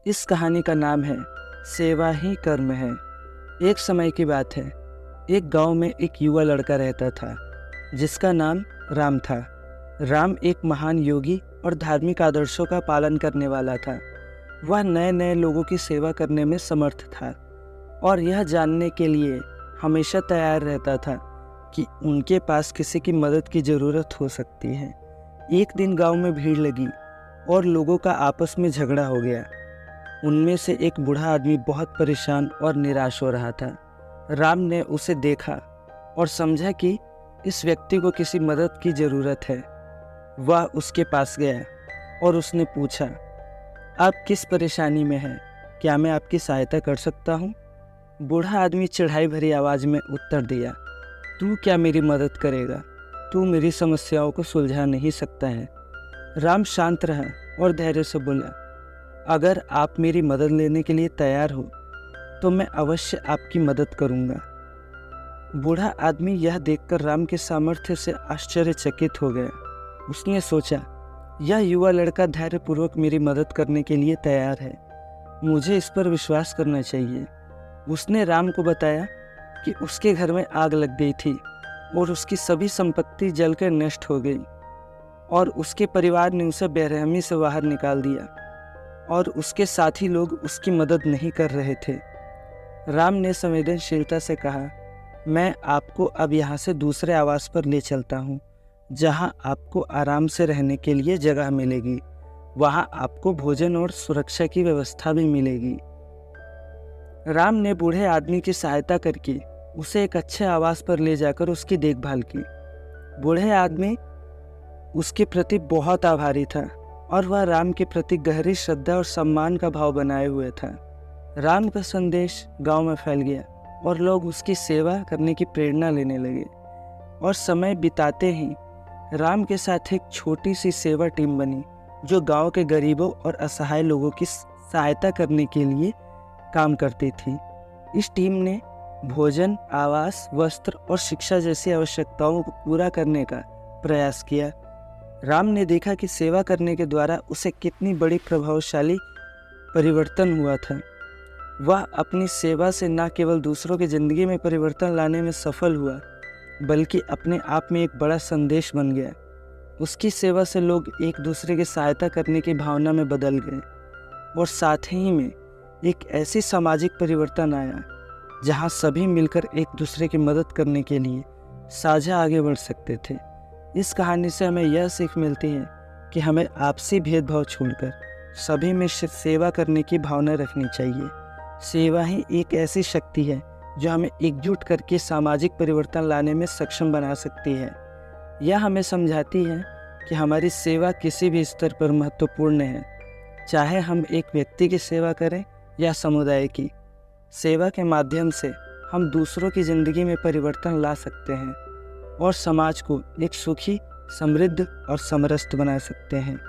इस कहानी का नाम है सेवा ही कर्म है। एक समय की बात है, एक गांव में एक युवा लड़का रहता था जिसका नाम राम था। राम एक महान योगी और धार्मिक आदर्शों का पालन करने वाला था। वह नए नए लोगों की सेवा करने में समर्थ था और यह जानने के लिए हमेशा तैयार रहता था कि उनके पास किसी की मदद की ज़रूरत हो सकती है। एक दिन गांव में भीड़ लगी और लोगों का आपस में झगड़ा हो गया। उनमें से एक बूढ़ा आदमी बहुत परेशान और निराश हो रहा था। राम ने उसे देखा और समझा कि इस व्यक्ति को किसी मदद की ज़रूरत है। वह उसके पास गया और उसने पूछा, आप किस परेशानी में हैं? क्या मैं आपकी सहायता कर सकता हूँ? बूढ़ा आदमी चिढ़ाई भरी आवाज़ में उत्तर दिया, तू क्या मेरी मदद करेगा? तू मेरी समस्याओं को सुलझा नहीं सकता है। राम शांत रहा और धैर्य से बोला, अगर आप मेरी मदद लेने के लिए तैयार हो तो मैं अवश्य आपकी मदद करूंगा। बूढ़ा आदमी यह देखकर राम के सामर्थ्य से आश्चर्यचकित हो गया। उसने सोचा, यह युवा लड़का धैर्यपूर्वक मेरी मदद करने के लिए तैयार है, मुझे इस पर विश्वास करना चाहिए। उसने राम को बताया कि उसके घर में आग लग गई थी और उसकी सभी संपत्ति जलकर नष्ट हो गई और उसके परिवार ने उसे बेरहमी से बाहर निकाल दिया और उसके साथी लोग उसकी मदद नहीं कर रहे थे। राम ने संवेदनशीलता से कहा, मैं आपको अब यहाँ से दूसरे आवास पर ले चलता हूँ, जहाँ आपको आराम से रहने के लिए जगह मिलेगी। वहाँ आपको भोजन और सुरक्षा की व्यवस्था भी मिलेगी। राम ने बूढ़े आदमी की सहायता करके उसे एक अच्छे आवास पर ले जाकर उसकी देखभाल की। बूढ़े आदमी उसके प्रति बहुत आभारी था और वह राम के प्रति गहरी श्रद्धा और सम्मान का भाव बनाए हुए था। राम का संदेश गांव में फैल गया और लोग उसकी सेवा करने की प्रेरणा लेने लगे। और समय बिताते ही राम के साथ एक छोटी सी सेवा टीम बनी जो गांव के गरीबों और असहाय लोगों की सहायता करने के लिए काम करती थी। इस टीम ने भोजन, आवास, वस्त्र और शिक्षा जैसी आवश्यकताओं को पूरा करने का प्रयास किया। राम ने देखा कि सेवा करने के द्वारा उसे कितनी बड़ी प्रभावशाली परिवर्तन हुआ था। वह अपनी सेवा से न केवल दूसरों की ज़िंदगी में परिवर्तन लाने में सफल हुआ, बल्कि अपने आप में एक बड़ा संदेश बन गया। उसकी सेवा से लोग एक दूसरे की सहायता करने की भावना में बदल गए और साथ ही में एक ऐसी सामाजिक परिवर्तन आया जहां सभी मिलकर एक दूसरे की मदद करने के लिए साझा आगे बढ़ सकते थे। इस कहानी से हमें यह सीख मिलती है कि हमें आपसी भेदभाव छोड़कर सभी में सेवा करने की भावना रखनी चाहिए। सेवा ही एक ऐसी शक्ति है जो हमें एकजुट करके सामाजिक परिवर्तन लाने में सक्षम बना सकती है। यह हमें समझाती है कि हमारी सेवा किसी भी स्तर पर महत्वपूर्ण है, चाहे हम एक व्यक्ति की सेवा करें या समुदाय की। सेवा के माध्यम से हम दूसरों की ज़िंदगी में परिवर्तन ला सकते हैं और समाज को एक सुखी, समृद्ध और समरस बना सकते हैं।